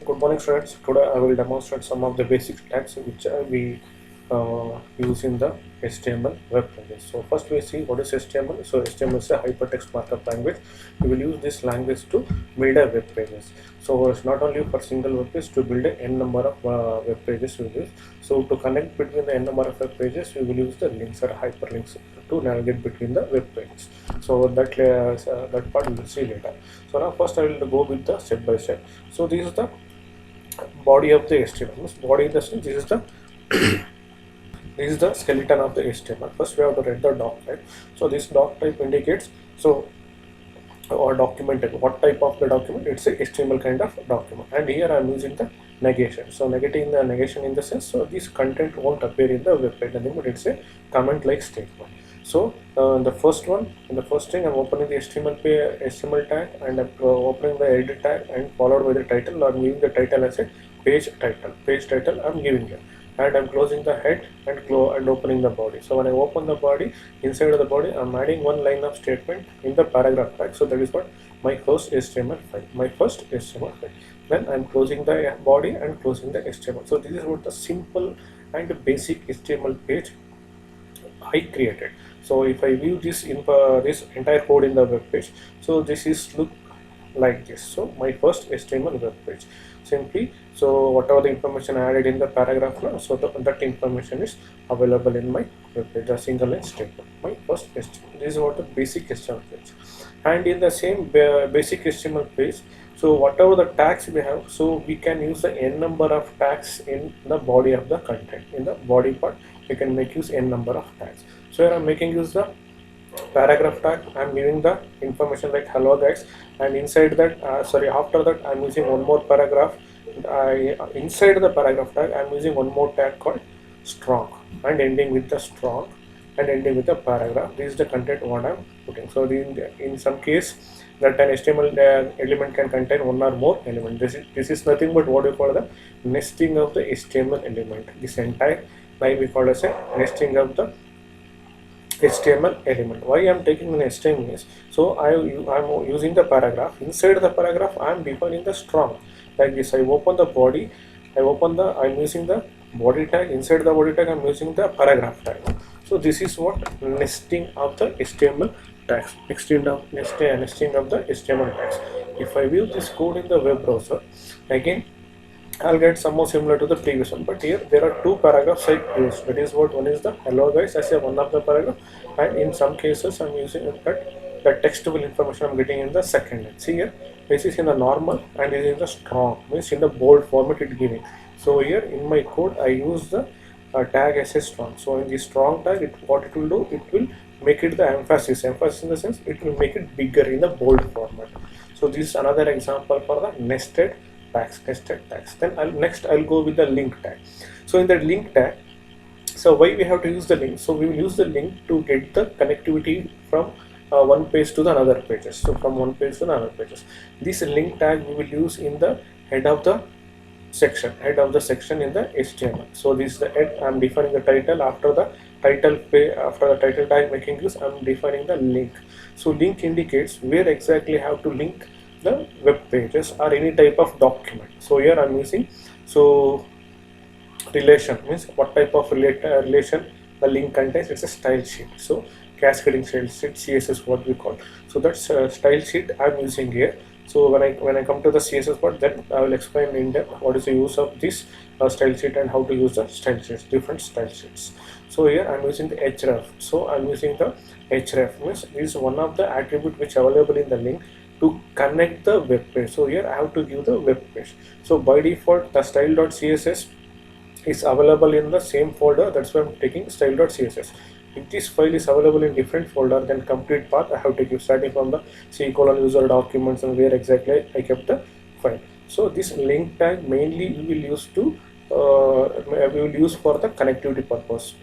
Good morning, students. Today I will demonstrate some of the basic tags which we use in the HTML web pages. So first we see what is HTML. So HTML is a hypertext markup language. We will use this language to build a web pages. So it's not only for single web page, to build a n number of web pages we use. So to connect between the n number of web pages, we will use the links or hyperlinks to navigate between the web pages. So that part we will see later. So now first I will go with the step by step. So this is the body of the HTML. Body in the sense this is the this is the skeleton of the HTML. First we have to read the doc type. So this doc type indicates or documented what type of the document. It's a HTML kind of document, and here I am using the negation. So negating the negation in the sense, so this content won't appear in the web page anymore. It's a comment like statement. So the first thing, I'm opening the HTML tag, and I'm opening the edit tag, and followed by the title. I'm giving the title as a page title I'm giving here, and I'm closing the head and opening the body. So when I open the body, inside of the body I'm adding one line of statement in the paragraph tag. So that is what my first HTML file. Then I'm closing the body and closing the HTML. So this is what the simple and basic HTML page I created. So if I view this this entire code in the web page, so this is look like this. So my first HTML web page, simply, so whatever the information I added in the paragraph now, so that information is available in my web page, a single line statement. My first HTML, this is what the basic HTML page. And in the same basic HTML page, so whatever the tags we have, so we can use the n number of tags in the body of the content. In the body part, we can make use n number of tags. So here I'm making use the paragraph tag. I'm giving the information like hello guys, and inside that after that I'm using one more paragraph. Inside the paragraph tag I'm using one more tag called strong, and ending with the strong and ending with the paragraph. This is the content what I'm putting. So in some case that an HTML element can contain one or more element. This is nothing but what we call the nesting of the HTML element. This entire line we call as a nesting of the HTML element. Why I am taking an nesting is, so I'm using the paragraph. Inside the paragraph I am defining the strong like this. I open the body, I'm using the body tag. Inside the body tag I'm using the paragraph tag. So this is what nesting of the HTML tags, nesting of the HTML tags. If I view this code in the web browser, again I'll get some more similar to the previous one, but here there are two paragraphs I used. That is what one is the hello guys as a one of the paragraph, and in some cases I'm using that the textual information I'm getting in the second line. See here, this is in the normal and this is in the strong, means in the bold format it giving. So here in my code I use the tag as a strong. So in the strong tag, what it will do, it will make it the emphasis in the sense it will make it bigger in the bold format. So this is another example for the nested tags. Then I'll go with the link tag. So in the link tag, so why we have to use the link? So we will use the link to get the connectivity from one page to the another pages. So from one page to the another pages. This link tag we will use in the head of the section in the HTML. So this is the head. I'm defining the title. After the title tag making use, I'm defining the link. So link indicates where exactly I have to link the web pages or any type of document. So here I'm using relation, means what type of relation the link contains. It's a style sheet. So cascading style sheet, CSS what we call. So that's style sheet I'm using here. So when I come to the CSS part, then I will explain in depth what is the use of this style sheet and how to use the style sheets, different style sheets. So here I'm using the href. So I'm using the href, means this is one of the attribute which available in the link to connect the web page. So here I have to give the web page. So by default the style.css is available in the same folder. That's why I'm taking style.css. If this file is available in different folder, then complete path I have to give, starting from the C:user documents and where exactly I kept the file. So this link tag mainly we will use for the connectivity purpose.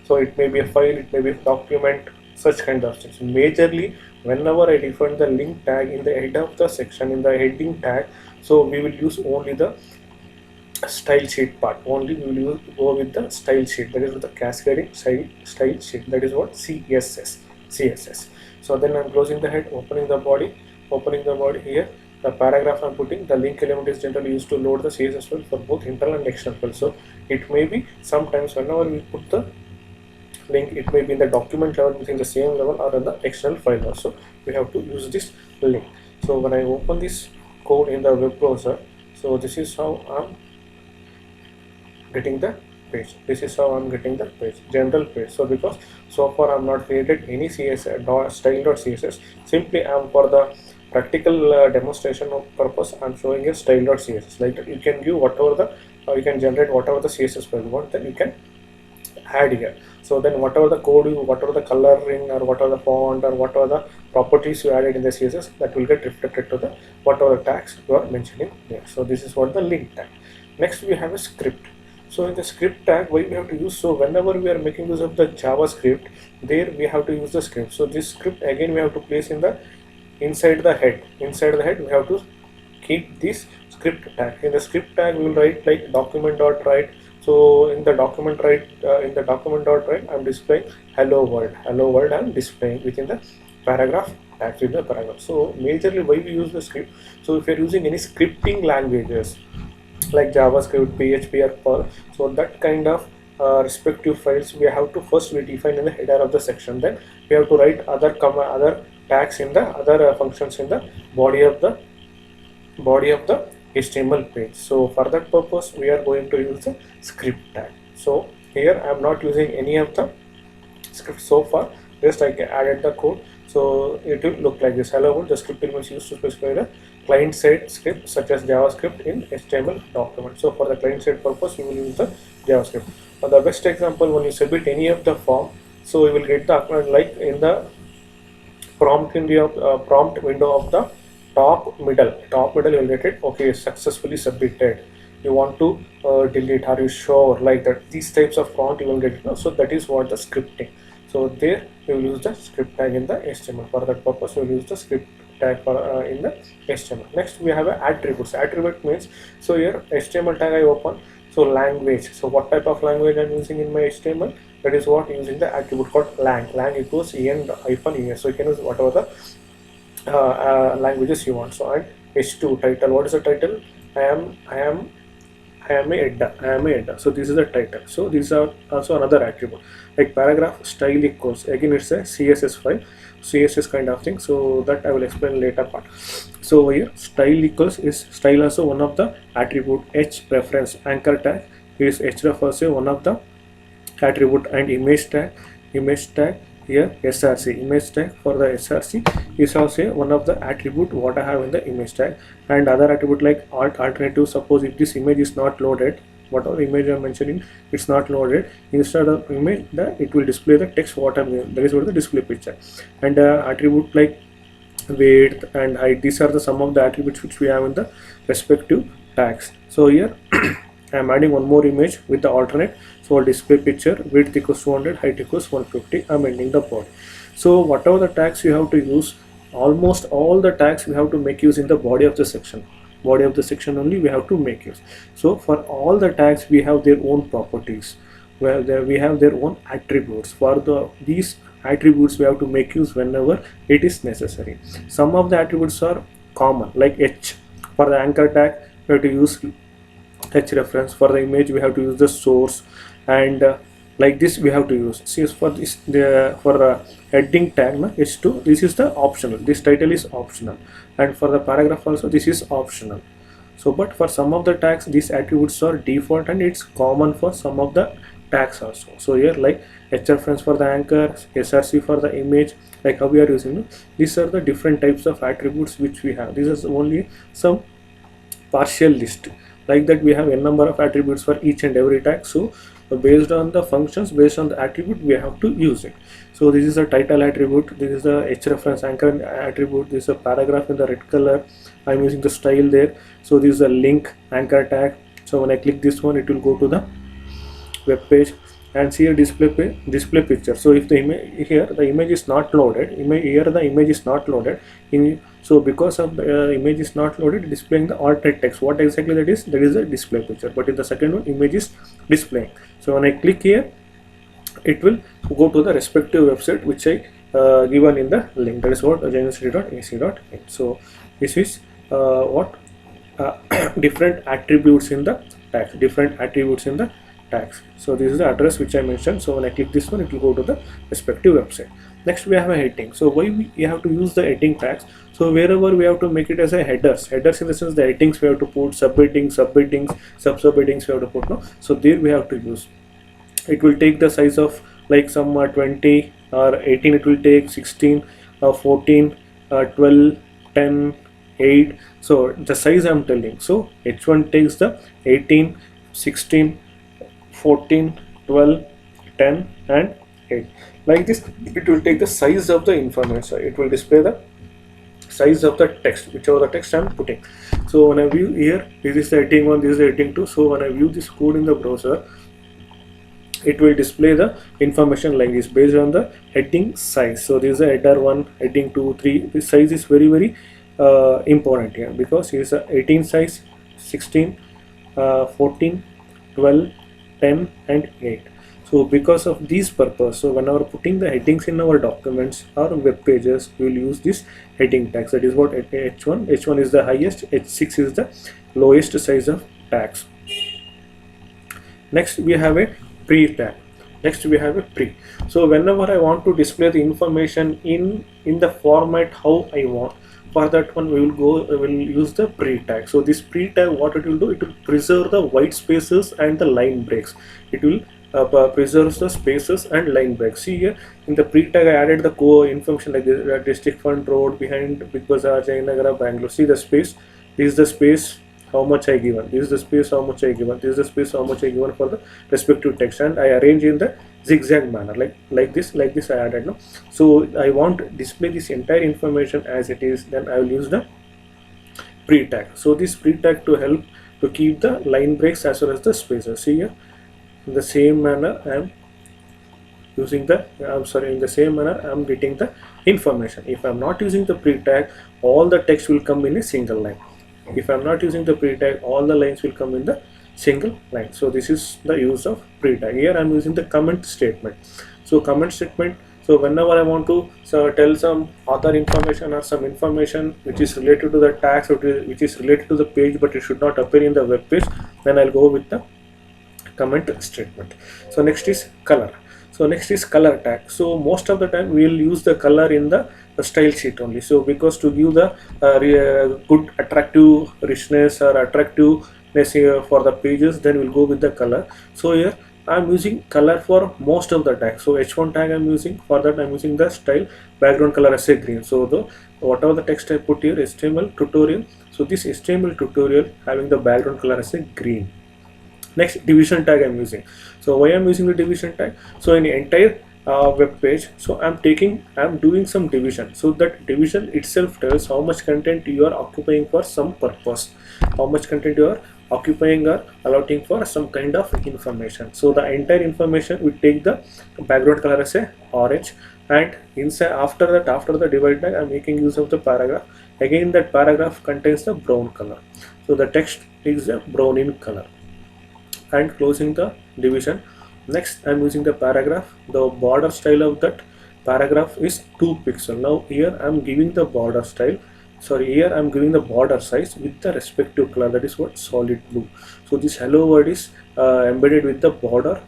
So it may be a file, it may be a document, such kind of things. Majorly whenever I define the link tag in the head of the section, in the heading tag, so we will use only the style sheet part. Only we will go with the style sheet, that is with the cascading style sheet, that is what CSS. So then I'm closing the head, opening the body here. The paragraph I'm putting, the link element is generally used to load the CSS file for both internal and external files. So it may be sometimes whenever we put the link, it may be in the document level within the same level or in the external file also. We have to use this link. So when I open this code in the web browser, so this is how I'm getting the page. This is how I'm getting the page, general page. So because so far I'm not created any CSS style.css, simply I'm for the practical demonstration of purpose, I'm showing a style.css. Like that you can give whatever the you can generate whatever the CSS file you want, then you can add here. So then whatever the code you, whatever the coloring or whatever the font or whatever the properties you added in the CSS, that will get reflected to the whatever the tags you are mentioning there. So this is what the link tag. Next we have a script. So in the script tag, why we have to use, so whenever we are making use of the JavaScript, there we have to use the script. So this script again we have to place in the inside the head. Inside the head we have to keep this script tag. In the script tag we will write like document.write. So in the document.write I'm displaying hello world I'm displaying within the paragraph tag in the paragraph. So majorly why we use the script. So if you're using any scripting languages like JavaScript, PHP or Perl, so that kind of respective files we have to first we define in the header of the section, then we have to write other tags in the other functions in the body of the HTML page. So for that purpose we are going to use the script tag. So here I am not using any of the script so far, just I added the code. So it will look like this. Hello world, the script elements used to specify the client side script such as JavaScript in HTML document. So for the client side purpose we will use the JavaScript. Now the best example, when you submit any of the form, so you will get the like in the prompt window of the top middle you will get it, okay, successfully submitted, you want to delete, are you sure, like that, these types of prompt you will get, so that is what the scripting. So there you will use the script tag in the HTML. For that purpose we will use the script tag for in the HTML. Next we have a attributes. Attribute means, so here HTML tag I open, so language, so what type of language I'm using in my HTML, that is what using the attribute called lang equals en-es. So you can use whatever the languages you want. So and h2 title, what is the title, I am a header. So this is the title. So these are also another attribute. Like paragraph style equals, again it's a CSS file, CSS kind of thing. So that I will explain later part. So here style equals is style also one of the attribute. H reference anchor tag is href also one of the attribute, and image tag here src, image tag for the src is also one of the attribute what I have in the image tag. And other attribute like alternative, suppose if this image is not loaded, whatever image I am mentioning, it's not loaded, instead of image it will display the text what I am doing, that is what the display picture. And attribute like width and height, these are the some of the attributes which we have in the respective tags. So here I am adding one more image with the alternate. So display picture, width equals 200, height equals 150. I am ending the body. So whatever the tags you have to use, almost all the tags we have to make use in the body of the section. Body of the section only we have to make use. So for all the tags we have their own properties, where we have their own attributes. For these attributes we have to make use whenever it is necessary. Some of the attributes are common, like H. For the anchor tag we have to use H reference. For the image we have to use the source, and like this we have to use. See, for this for heading tag H2, this is the optional, this title is optional, and for the paragraph also this is optional. So but for some of the tags these attributes are default, and it's common for some of the tags also. So here like H reference for the anchor, src for the image, like how we are using, these are the different types of attributes which we have. This is only some partial list. Like that we have a number of attributes for each and every tag. So based on the functions, based on the attribute, we have to use it. So this is a title attribute, this is the H reference anchor attribute, this is a paragraph in the red color, I'm using the style there. So this is a link anchor tag. So when I click this one, it will go to the web page and see a display picture. So if the image here, the image is not loaded, the image is not loaded so because of the image is not loaded, displaying the alternate text, what exactly that is a display picture. But in the second one, image is displaying. So when I click here, it will go to the respective website which I given in the link, that is what genuinecity.ac.in. So this is what different attributes in the tags. So this is the address which I mentioned. So when I click this one, it will go to the respective website. Next we have a heading. So why we have to use the heading tags? So wherever we have to make it as a headers in the sense the headings we have to put, subheadings, sub-subheadings we have to put, no. So there we have to use. It will take the size of like some 20 or 18, it will take 16 14 12 10 8. So the size I'm telling, so H1 takes the 18 16 14 12 10 and 8. Like this, it will take the size of the information. So it will display the size of the text, whichever the text I'm putting. So when I view here, this is the heading 1, this is the heading 2. So when I view this code in the browser, it will display the information like this based on the heading size. So this is a header 1, heading 2, 3. This size is very important here, because it is a 18 size, 16, 14, 12, 10 and 8. So because of this purpose, so whenever putting the headings in our documents or web pages, we will use this heading tags. That is what H1 is the highest, H6 is the lowest size of tags. Next we have a pre tag. So whenever I want to display the information in the format how I want, for that one we will use the pre tag. So this pre tag, what it will do, it will preserve the white spaces and the line breaks. It will preserves the spaces and line breaks. See here in the pre tag I added the core information like the district fund, road behind Big Bazaar, Jayanagara, Bangalore. See the space, this is the space how much I given, this is the space how much I given, this is the space how much I given for the respective text, and I arrange in the zigzag manner like this I added, no. So I want to display this entire information as it is, then I will use the pre tag. So this pre tag to help to keep the line breaks as well as the spaces. See here in the same manner I am using the in the same manner I am getting the information. If I am not using the pre tag, all the text will come in a single line. If I am not using the pre tag, all the lines will come in the single line. So this is the use of pre tag. Here I am using the comment statement. So comment statement, so whenever I want to tell some other information or some information which is related to the tags or which is related to the page but it should not appear in the web page, then I'll go with the comment statement. So next is color. So next is color tag. So most of the time we will use the color in the style sheet only. So because to give the good attractive richness or attractiveness here for the pages, then we'll go with the color. So here I'm using color for most of the tags. So H1 tag I'm using, for that I'm using the style background color as a green. So the whatever the text I put here, HTML tutorial, so this HTML tutorial having the background color as a green. Next, division tag I'm using. So why I'm using the division tag? So in the entire web page, so I'm doing some division. So that division itself tells how much content you are occupying for some purpose, how much content you are occupying or allotting for some kind of information. So the entire information we take the background color as a orange, and inside after the divide tag I'm making use of the paragraph. Again that paragraph contains the brown color. So the text is a brown in color. And closing the division. Next I'm using the paragraph. The border style of that paragraph is 2 pixel. Now here I'm giving the border style, here I'm giving the border size with the respective color, that is what solid blue. So this hello word is embedded with the border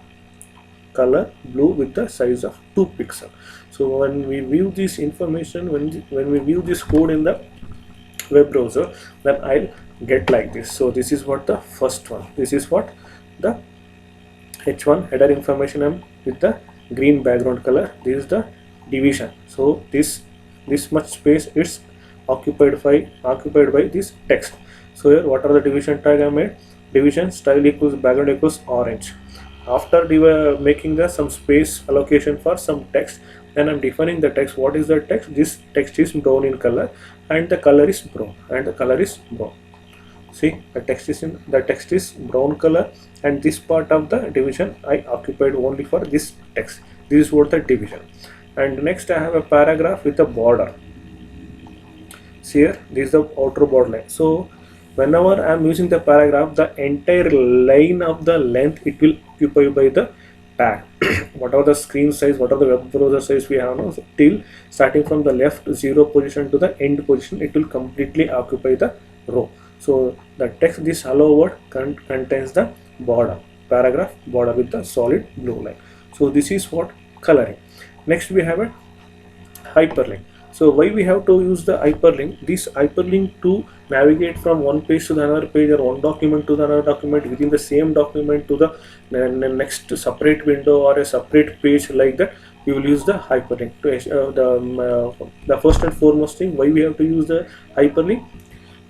color blue with the size of 2 pixel. So when we view this information, when we view this code in the web browser, then I'll get like this. So this is what the first one, this is what the H1 header information I'm with the green background color. This is the division. So this much space is occupied by this text. So here what are the division tag I made? Division style equals background equals orange. After making the some space allocation for some text, then I'm defining the text. What is the text? This text is brown in color and the color is brown See, the text is brown color, and this part of the division I occupied only for this text. This is what the division. And next I have a paragraph with a border. See here, this is the outer border line. So whenever I am using the paragraph, the entire line of the length it will occupy by the tag. Whatever the screen size, whatever the web browser size we have now, till starting from the left 0 position to the end position, it will completely occupy the row. So the text, this hello word contains the border, paragraph border with the solid blue line. So this is what coloring. Next we have a hyperlink. So why we have to use the hyperlink? This hyperlink to navigate from one page to the another page, or one document to the another document within the same document to the next separate window or a separate page, like that we will use the hyperlink to the first and foremost thing why we have to use the hyperlink.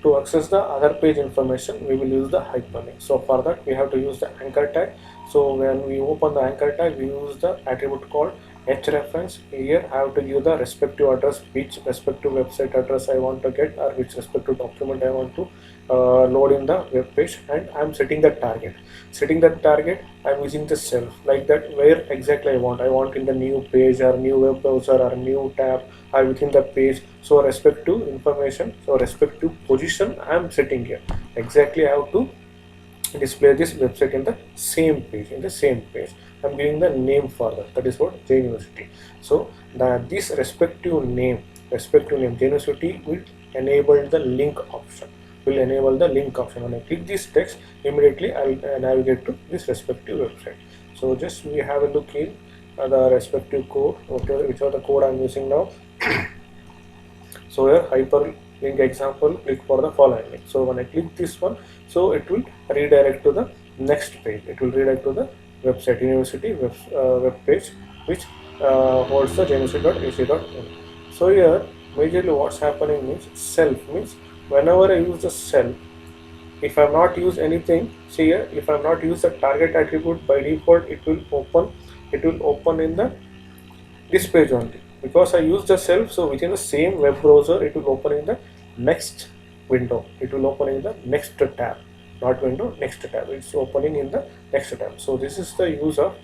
To access the other page information, we will use the hyperlink. So for that we have to use the anchor tag. So when we open the anchor tag, we use the attribute called hrefs. Here I have to give the respective address, which respective website address I want to get, or which respective document I want to load in the web page, and I am setting the target. Setting the target, I am using the self, like that, where exactly I want in the new page or new web browser or new tab or within the page. So respective information, so respective position I am setting here. Exactly I have to display this website in the same page, I'm giving the name for that, that is what Jain University. So this respective name, Jain University will enable the link option, when I click this text, immediately I will navigate to this respective website. So just we have a look in the respective code, okay, which are the code I am using now. So here hyperlink example, click for the following link. So when I click this one, so it will redirect to the next page. It will redirect to the website, university web page, which holds the jainuniversity.ac.in. So here majorly what's happening means self, means whenever I use the self, if I am not use anything, see here, if I am not use the target attribute, by default it will open in the this page only. Because I use the self, so within the same web browser it will open in the next window, it will open in the next tab, not window, next tab, it's opening in the next tab. So this is the use of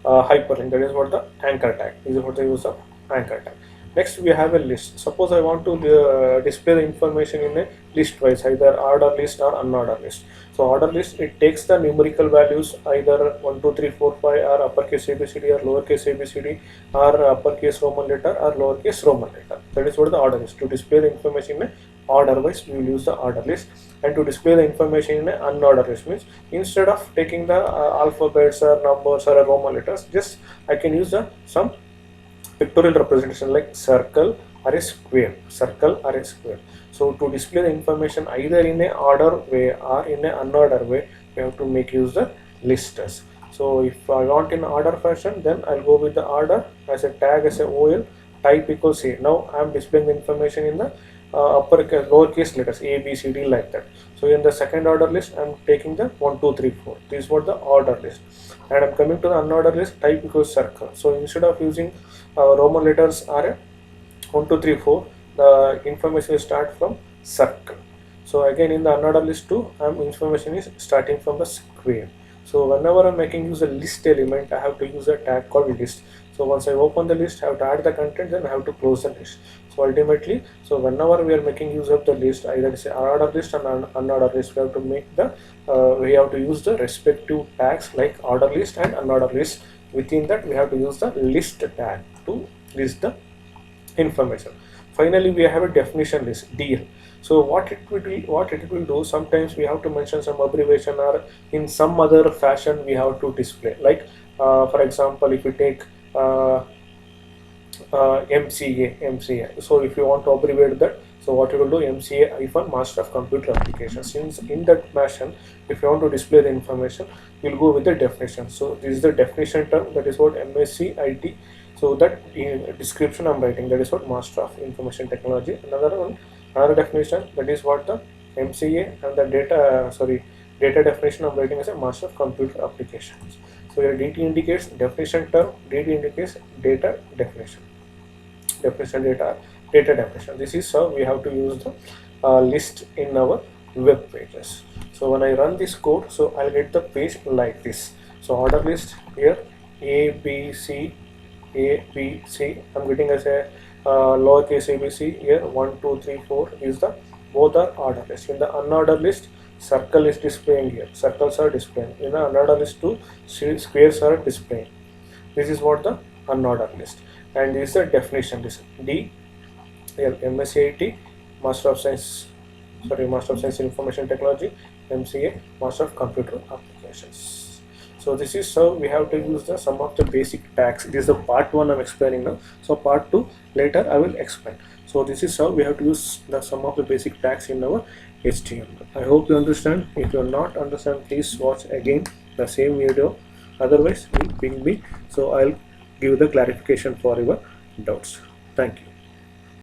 hyperlink, that is what the anchor tag, this is what the use of anchor tag. Next we have a list. Suppose I want to display the information in a list wise, either order list or unordered list. So order list, it takes the numerical values either 1 2 3 4 5 or uppercase ABCD or lowercase ABCD or uppercase Roman letter or lowercase Roman letter. That is what the order is. To display the information in a order wise, we will use the order list. And to display the information in an unordered list means, instead of taking the alphabets or numbers or Roman letters, just I can use the some pictorial representation like circle or a square, So to display the information either in a order way or in an unordered way, we have to make use the listers. So if I want in order fashion, then I'll go with the order as a tag, as a OL, type equals A. Now I am displaying the information in the uppercase, lowercase letters A, B, C, D, like that. So in the second order list, I'm taking the 1 2 3 4. This is what the order list. And I'm coming to the unordered list, type equals circle. So instead of using Roman letters are 1 2 3 4, the information will start from circle. So again in the unordered list too, information is starting from the square. So whenever I'm making use a list element, I have to use a tag called list. So once I open the list, I have to add the content, then I have to close the list. So ultimately, so whenever we are making use of the list, either it's an ordered list and unordered list, we have to make the we have to use the respective tags like order list and unordered list. Within that, we have to use the list tag to list the information. Finally, we have a definition list, DL. So what it will do, sometimes we have to mention some abbreviation, or in some other fashion we have to display, like for example, if we take MCA. So if you want to abbreviate that, so what you will do, MCA Master of Computer Application. Since in that fashion, if you want to display the information, you'll go with the definition. So this is the definition term, that is what MSc IT. So that in description I'm writing, that is what Master of Information Technology. Another definition, that is what the MCA, and the data definition I'm writing as a Master of Computer Applications. So your DT indicates definition term, DT indicates data definition. Data definition. This is how we have to use the list in our web pages. So when I run this code, so I'll get the page like this. So order list here, A, B, C, I'm getting as a lowercase ABC here, 1 2 3 4 is the both are order list. In the unordered list, circle is displaying here, circles are displaying. In the unordered list too, squares are displaying. This is what the unordered list. And this is the definition list, D here, MSCIT Master of Science, Master of Science in Information Technology, MCA, Master of Computer Applications. So this is how we have to use the some of the basic tags. This is the part 1 I'm explaining now. So part 2 later I will explain. So this is how we have to use the some of the basic tags in our HTML. I hope you understand. If you are not understand, please watch again the same video. Otherwise, ping me. So I'll give the clarification for your doubts. Thank you.